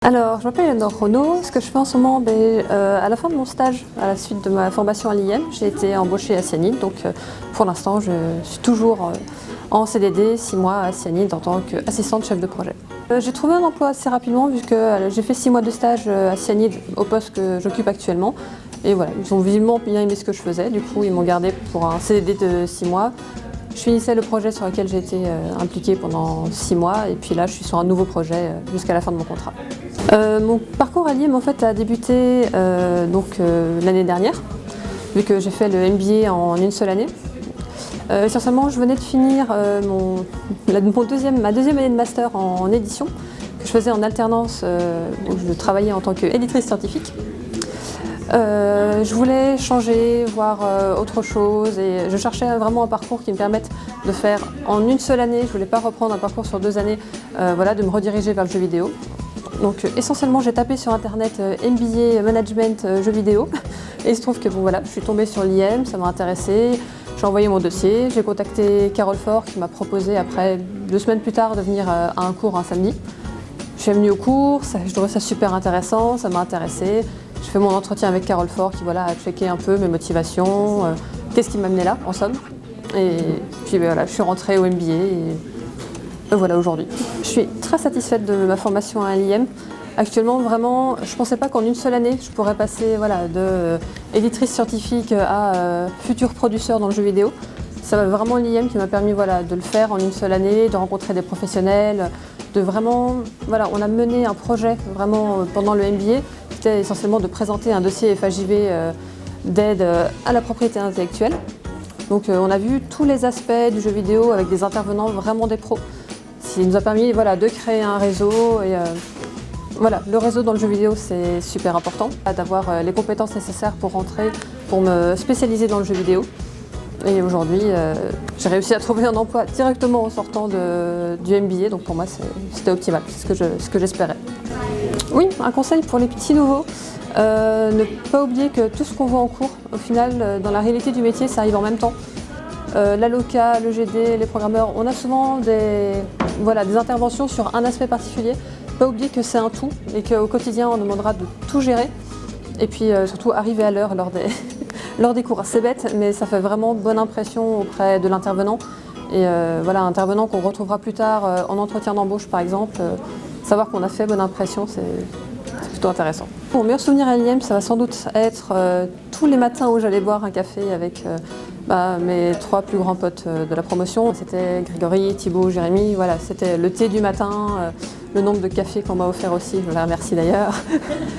Alors, je m'appelle Eleanor Renaud. Ce que je fais en ce moment, à la fin de mon stage, à la suite de ma formation à l'IM, j'ai été embauchée à Cyanide. Donc, pour l'instant, je suis toujours en CDD, 6 mois à Cyanide en tant qu'assistante chef de projet. J'ai trouvé un emploi assez rapidement vu que j'ai fait 6 mois de stage à Cyanide au poste que j'occupe actuellement. Et voilà, ils ont visiblement bien aimé ce que je faisais. Du coup, ils m'ont gardé pour un CDD de 6 mois. Je finissais le projet sur lequel j'ai été impliquée pendant 6 mois et puis là je suis sur un nouveau projet jusqu'à la fin de mon contrat. Mon parcours à l'IM en fait a débuté l'année dernière, vu que j'ai fait le MBA en une seule année. Essentiellement je venais de finir ma deuxième année de master en édition, que je faisais en alternance où je travaillais en tant qu'éditrice scientifique. Je voulais changer, voir autre chose et je cherchais vraiment un parcours qui me permette de faire en une seule année. Je ne voulais pas reprendre un parcours sur 2 années, de me rediriger vers le jeu vidéo. Donc essentiellement j'ai tapé sur internet MBA Management jeux vidéo et il se trouve que je suis tombée sur l'IM, ça m'a intéressée. J'ai envoyé mon dossier, j'ai contacté Carole Faure qui m'a proposé après 2 semaines plus tard de venir à un cours un samedi. Je suis venue au cours, je trouvais ça super intéressant, ça m'a intéressée. Je fais mon entretien avec Carole Faure qui a checké un peu mes motivations, qu'est-ce qui m'amenait là en somme. Et puis je suis rentrée au MBA et voilà aujourd'hui. Je suis très satisfaite de ma formation à l'IM. Actuellement vraiment, je ne pensais pas qu'en une seule année je pourrais passer de éditrice scientifique à futur producteur dans le jeu vidéo. Ça va vraiment l'IM qui m'a permis de le faire en une seule année, de rencontrer des professionnels, de vraiment, on a mené un projet vraiment pendant le MBA. C'était essentiellement de présenter un dossier FAJV d'aide à la propriété intellectuelle. Donc on a vu tous les aspects du jeu vidéo avec des intervenants vraiment des pros. Ce qui nous a permis de créer un réseau. Et, le réseau dans le jeu vidéo c'est super important, d'avoir les compétences nécessaires pour rentrer, pour me spécialiser dans le jeu vidéo. Et aujourd'hui, j'ai réussi à trouver un emploi directement en sortant du MBA, donc pour moi c'était optimal, c'est ce que j'espérais. Oui, un conseil pour les petits nouveaux, ne pas oublier que tout ce qu'on voit en cours, au final, dans la réalité du métier, ça arrive en même temps. L'ALOCA, le GD, les programmeurs, on a souvent des interventions sur un aspect particulier. Pas oublier que c'est un tout et qu'au quotidien, on demandera de tout gérer. Et puis surtout arriver à l'heure lors des cours. C'est bête, mais ça fait vraiment bonne impression auprès de l'intervenant. Et un intervenant qu'on retrouvera plus tard en entretien d'embauche par exemple, savoir qu'on a fait bonne impression, c'est plutôt intéressant. Mon meilleur souvenir à l'IM, ça va sans doute être tous les matins où j'allais boire un café avec mes 3 plus grands potes de la promotion. C'était Grégory, Thibaut, Jérémy, c'était le thé du matin, le nombre de cafés qu'on m'a offert aussi, je les remercie d'ailleurs.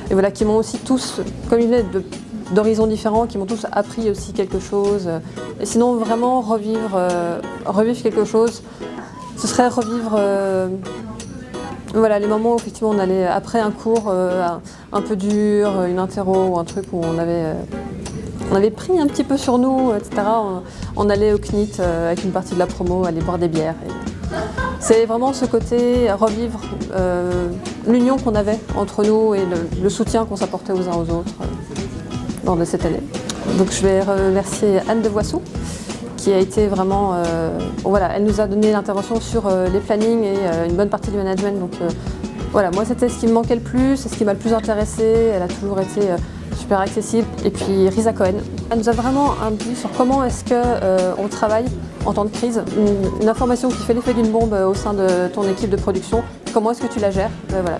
Et qui m'ont aussi tous, comme ils venaient d'horizons différents, qui m'ont tous appris aussi quelque chose. Et sinon, vraiment revivre quelque chose, ce serait revivre les moments où effectivement on allait après un cours un peu dur, une interro ou un truc où on avait pris un petit peu sur nous, etc. On allait au CNIT avec une partie de la promo, aller boire des bières. C'est vraiment ce côté revivre l'union qu'on avait entre nous et le soutien qu'on s'apportait aux uns aux autres lors de cette année. Donc je vais remercier Anne de Voissou qui a été vraiment, elle nous a donné l'intervention sur les plannings et une bonne partie du management. Donc moi c'était ce qui me manquait le plus, c'est ce qui m'a le plus intéressé. Elle a toujours été super accessible. Et puis Risa Cohen, elle nous a vraiment induit sur comment est-ce qu'on travaille en temps de crise. Une information qui fait l'effet d'une bombe au sein de ton équipe de production, comment est-ce que tu la gères?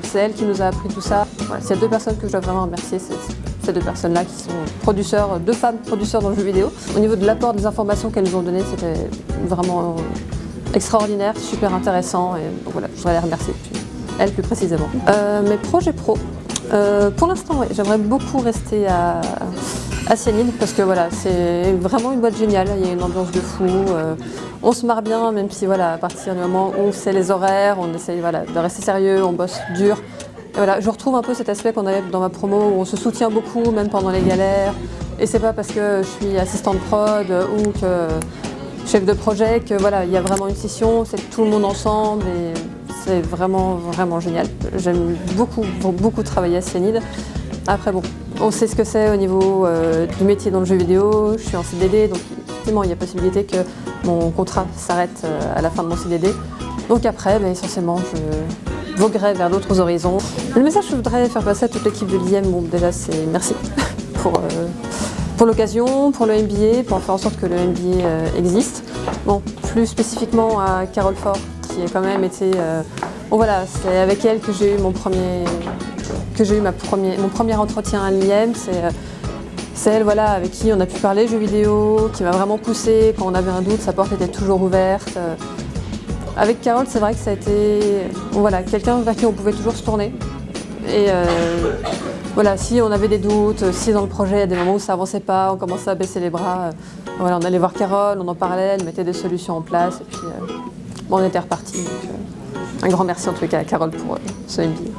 C'est elle qui nous a appris tout ça. S'il y a 2 personnes que je dois vraiment remercier, c'est ces 2 personnes-là qui sont 2 femmes producteurs dans le jeu vidéo. Au niveau de l'apport des informations qu'elles nous ont données, c'était vraiment extraordinaire, super intéressant. Et donc je voudrais les remercier, elles plus précisément. Mes projets pro, pour l'instant, j'aimerais beaucoup rester à Cyanide parce que c'est vraiment une boîte géniale, il y a une ambiance de fou. On se marre bien, même si à partir du moment où on sait les horaires, on essaye de rester sérieux, on bosse dur. Et je retrouve un peu cet aspect qu'on avait dans ma promo où on se soutient beaucoup, même pendant les galères. Et c'est pas parce que je suis assistante prod ou que chef de projet que il y a vraiment une scission, c'est tout le monde ensemble et c'est vraiment génial. J'aime beaucoup travailler à Cyanide. Après on sait ce que c'est au niveau du métier dans le jeu vidéo, je suis en CDD, donc effectivement il y a possibilité que mon contrat s'arrête à la fin de mon CDD. Donc après essentiellement voguerait vers d'autres horizons. Le message que je voudrais faire passer à toute l'équipe de l'IM, bon, déjà c'est merci pour l'occasion, pour le MBA, pour faire en sorte que le MBA existe. Bon, plus spécifiquement à Carole Faure, qui a quand même été... bon voilà, c'est avec elle que j'ai eu mon premier entretien à l'IM. C'est elle voilà, avec qui on a pu parler jeux vidéo, qui m'a vraiment poussé. Quand on avait un doute, sa porte était toujours ouverte. Avec Carole, c'est vrai que ça a été voilà, quelqu'un vers qui on pouvait toujours se tourner. Et voilà, si on avait des doutes, si dans le projet il y a des moments où ça avançait pas, on commençait à baisser les bras, voilà, on allait voir Carole, on en parlait, elle mettait des solutions en place et puis bon, on était reparti. Un grand merci en tout cas à Carole pour ce MBA.